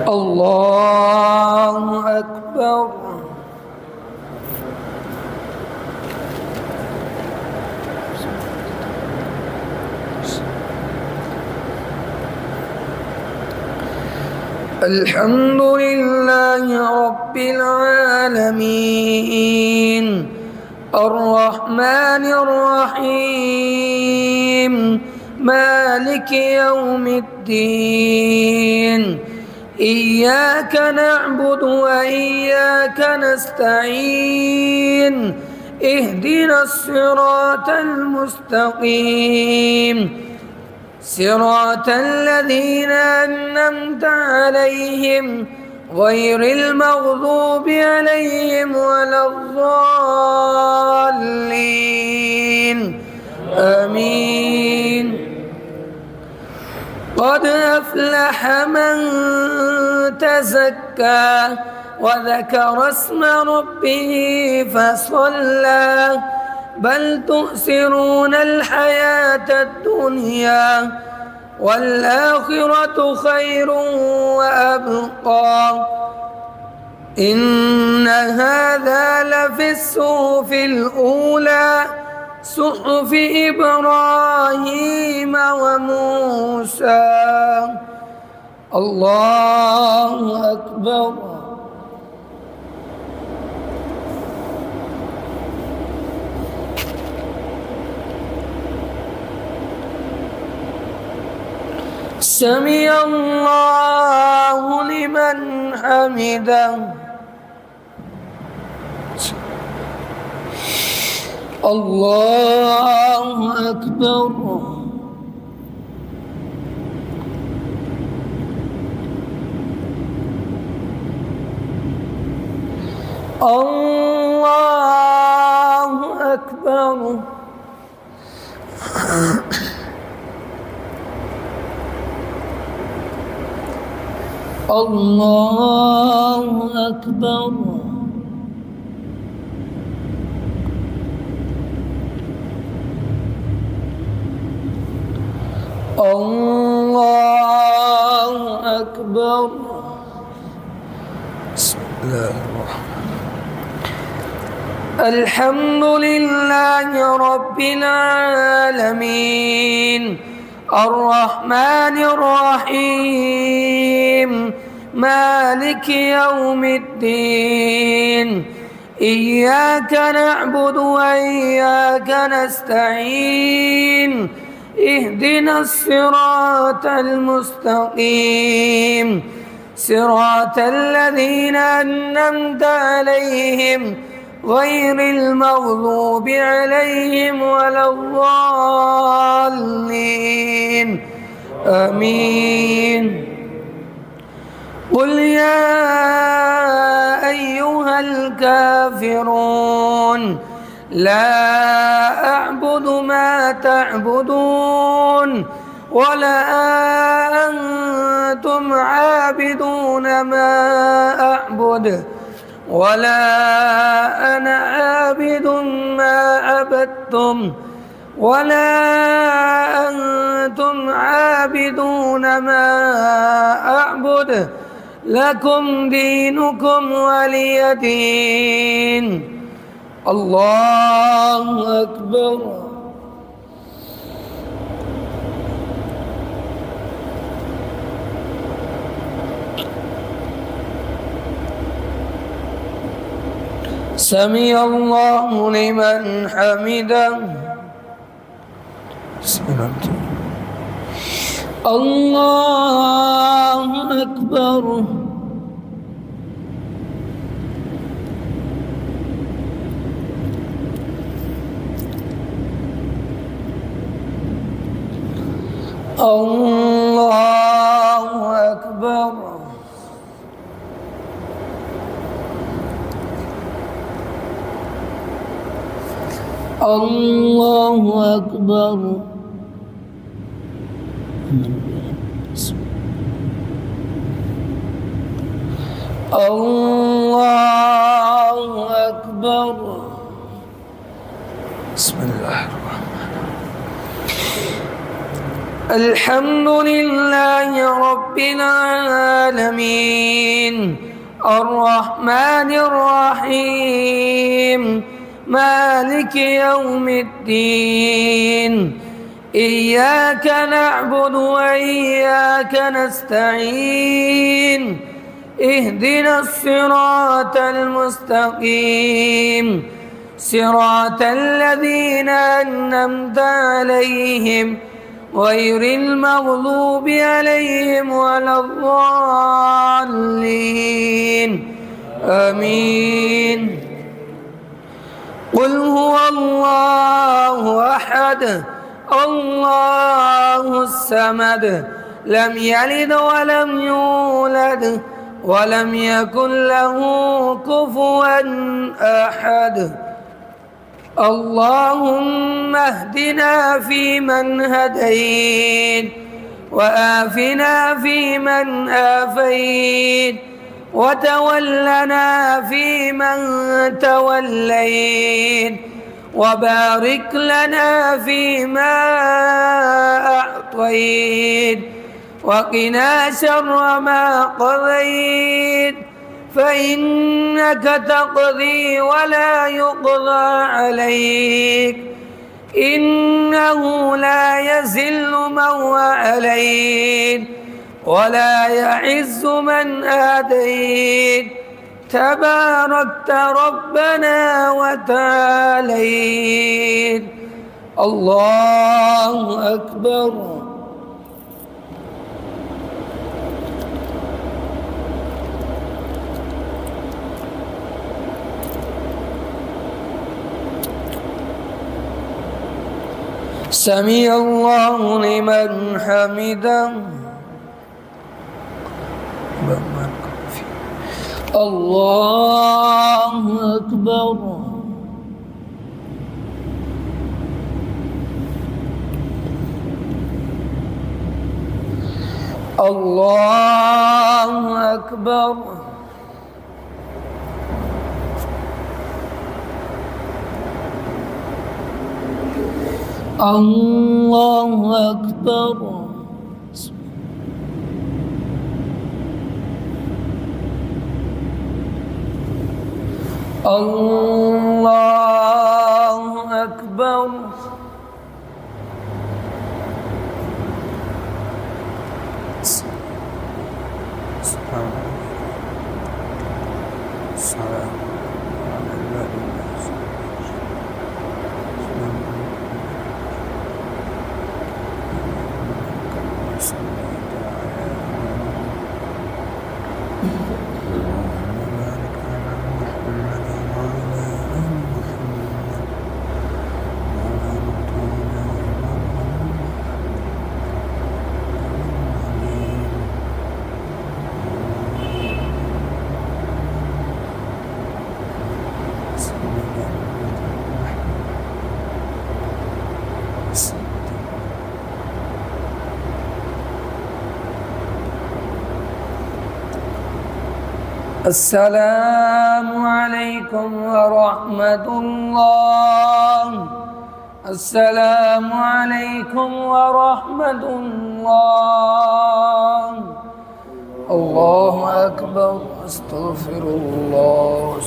الله أكبر. الحمد لله رب العالمين الرحمن الرحيم مالك يوم الدين إياك نعبد وإياك نستعين اهدنا الصراط المستقيم صراط الذين أنعمت عليهم غير المغضوب عليهم ولا الضالين آمين. قد أفلح من تزكى وذكر اسم ربه فصلى بل تؤثرون الحياة الدنيا والآخرة خير وأبقى إن هذا لفي الصحف الأولى صحف إبراهيم وموسى. الله أكبر. سمع الله لمن حمده. الله أكبر. الله أكبر. الله أكبر. الله أكبر. بسم الله الرحمن الرحيم. الحمد لله رب العالمين الرحمن الرحيم مالك يوم الدين إياك نعبد وإياك نستعين اهدنا الصراط المستقيم صراط الذين أنعمت عليهم غير المغضوب عليهم ولا الضالين آمين. قل يا أيها الكافرون لا أعبد ما تعبدون ولا أنتم عابدون ما أعبد ولا أنا عابد ما عبدتم ولا أنتم عابدون ما أعبد لكم دينكم ولي دين. الله أكبر. سمع الله لمن حمده. الله أكبر. الله أكبر. الله أكبر. الله أكبر. بسم الله الرحمن الرحيم. الحمد لله رب العالمين الرحمن الرحيم مالك يوم الدين إياك نعبد وإياك نستعين اهدنا الصراط المستقيم صراط الذين أنعمت عليهم غير المغضوب عليهم ولا الضالين آمين. قل هو الله أحد الله الصمد لم يلد ولم يولد ولم يكن له كفوا أحد. اللهم اهدنا فيمن هديت وآفنا فيمن آفيت وتولنا فيمن توليت وبارك لنا فيما أعطيت وقنا شر ما قضيت فإنك تقضي ولا يقضى عليك إنه لا يذل من عليك ولا يعز من آديت تباركت ربنا وتعاليت. الله أكبر. سمع الله لمن حمده. الله أكبر. الله أكبر. الله أكبر. الله أكبر. السلام عليكم ورحمة الله. السلام عليكم ورحمة الله. الله أكبر. استغفر الله.